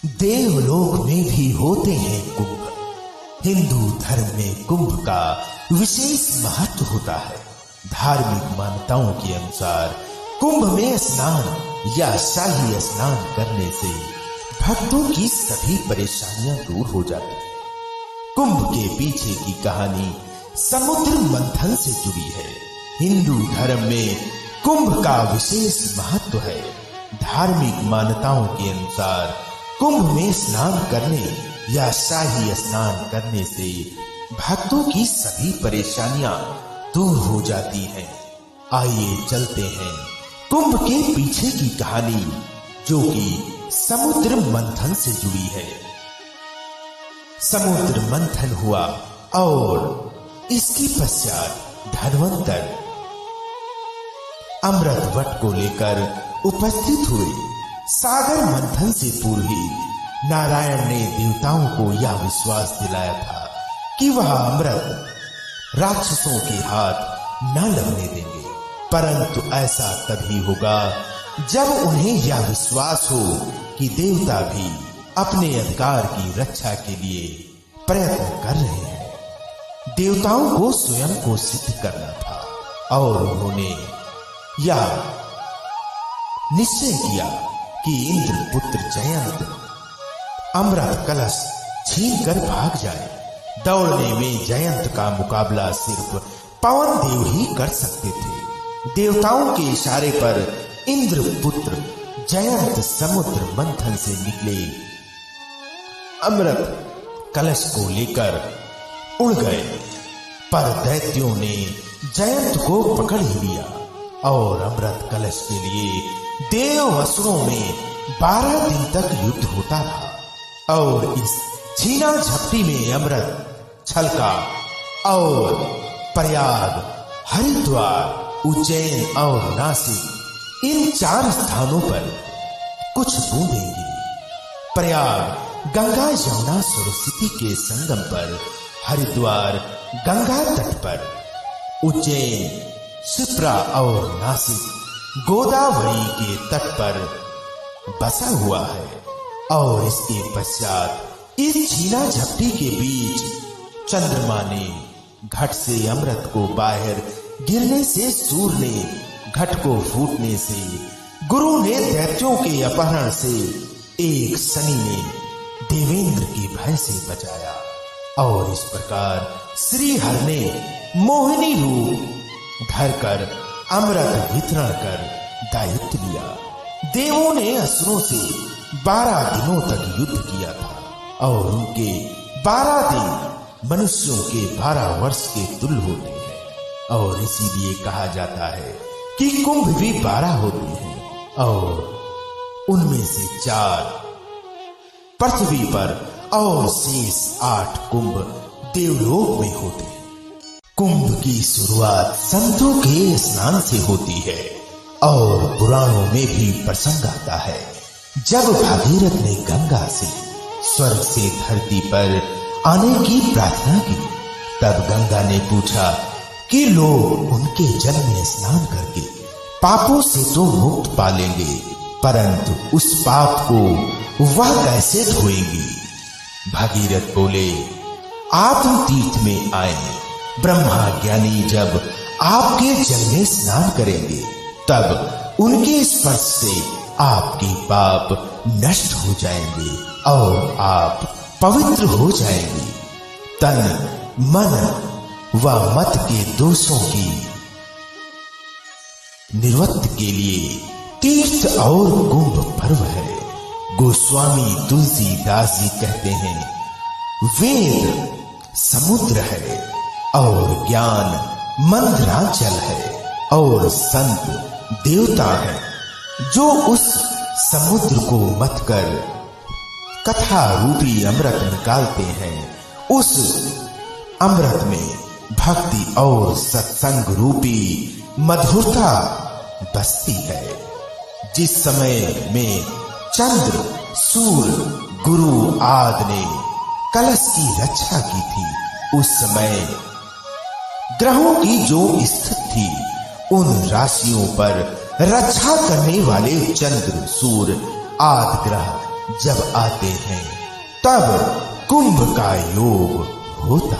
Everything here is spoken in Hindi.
देवलोक में भी होते हैं कुंभ। हिंदू धर्म में कुंभ का विशेष महत्व होता है। धार्मिक मान्यताओं के अनुसार कुंभ में स्नान या शाही स्नान करने से भक्तों की सभी परेशानियां दूर हो जाती हैं। कुंभ के पीछे की कहानी समुद्र मंथन से जुड़ी है। हिंदू धर्म में कुंभ का विशेष महत्व है। धार्मिक मान्यताओं के अनुसार कुंभ में स्नान करने या शाही स्नान करने से भक्तों की सभी परेशानियां दूर हो जाती हैं। आइए चलते हैं कुंभ के पीछे की कहानी, जो कि समुद्र मंथन से जुड़ी है। समुद्र मंथन हुआ और इसके पश्चात धन्वंतर अमृत वट को लेकर उपस्थित हुए। सागर मंथन से पूर्व ही नारायण ने देवताओं को यह विश्वास दिलाया था कि वह अमृत राक्षसों के हाथ न लगने देंगे, परंतु ऐसा तभी होगा जब उन्हें यह विश्वास हो कि देवता भी अपने अधिकार की रक्षा के लिए प्रयत्न कर रहे हैं। देवताओं को स्वयं को सिद्ध करना था और उन्होंने यह निश्चय किया कि इंद्र पुत्र जयंत अमृत कलश छीन कर भाग जाए। दौड़ने में जयंत का मुकाबला सिर्फ पवन देव ही कर सकते थे। देवताओं के इशारे पर इंद्र पुत्र जयंत समुद्र मंथन से निकले, अमृत कलश को लेकर उड़ गए, पर दैत्यों ने जयंत को पकड़ ही लिया और अमृत कलश के लिए देव असुरों में 12 दिन तक युद्ध होता रहा। और इस छीना झपटी में अमृत छलका और प्रयाग, हरिद्वार, उज्जैन और नासिक, इन 4 स्थानों पर कुछ बूंदें गिरी। प्रयाग गंगा यमुना सरस्वती के संगम पर, हरिद्वार गंगा तट पर, उज्जैन शिप्रा और नासिक गोदावरी के तट पर बसा हुआ है। और इसके पश्चात इस छीना झपटी के बीच चंद्रमा ने घट से अमृत को बाहर गिरने से, सूर्य ने घट को फूटने से, गुरु ने दैत्यों के अपहरण से, एक शनि ने देवेंद्र के भय से बचाया। और इस प्रकार श्री हरि ने मोहिनी रूप धरकर अमृत वितरण कर दायित्व लिया। देवों ने असुरों से 12 दिनों तक युद्ध किया था और उनके 12 दिन मनुष्यों के 12 वर्ष के तुल्य होते हैं। और इसीलिए कहा जाता है कि कुंभ भी 12 होते हैं और उनमें से 4 पृथ्वी पर और शेष 8 कुंभ देवलोक में होते हैं। कुंभ की शुरुआत संतों के स्नान से होती है और पुराणों में भी प्रसंग आता है जब भागीरथ ने गंगा से स्वर्ग से धरती पर आने की प्रार्थना की। तब गंगा ने पूछा कि लोग उनके जल में स्नान करके पापों से तो मुक्त पा लेंगे, परंतु उस पाप को वह कैसे धोएंगी। भागीरथ बोले, आत्म तीर्थ में आए। ब्रह्मा ज्ञानी जब आपके जल में स्नान करेंगे तब उनके स्पर्श से आपके पाप नष्ट हो जाएंगे और आप पवित्र हो जाएंगे। तन, मन व मत के दोषों की निवृत्ति के लिए तीर्थ और कुंभ पर्व है। गोस्वामी तुलसीदास जी कहते हैं, वेद समुद्र है और ज्ञान मंदराचल है और संत देवता है। जो उस समुद्र को मथ कर कथा रूपी अमृत निकालते हैं, उस अमृत में भक्ति और सत्संग रूपी मधुरता बसती है। जिस समय में चंद्र, सूर्य, गुरु आदि ने कलश की रक्षा की थी, उस समय ग्रहों की जो स्थिति थी, उन राशियों पर रक्षा करने वाले चंद्र, सूर्य आदि ग्रह जब आते हैं तब कुंभ का योग होता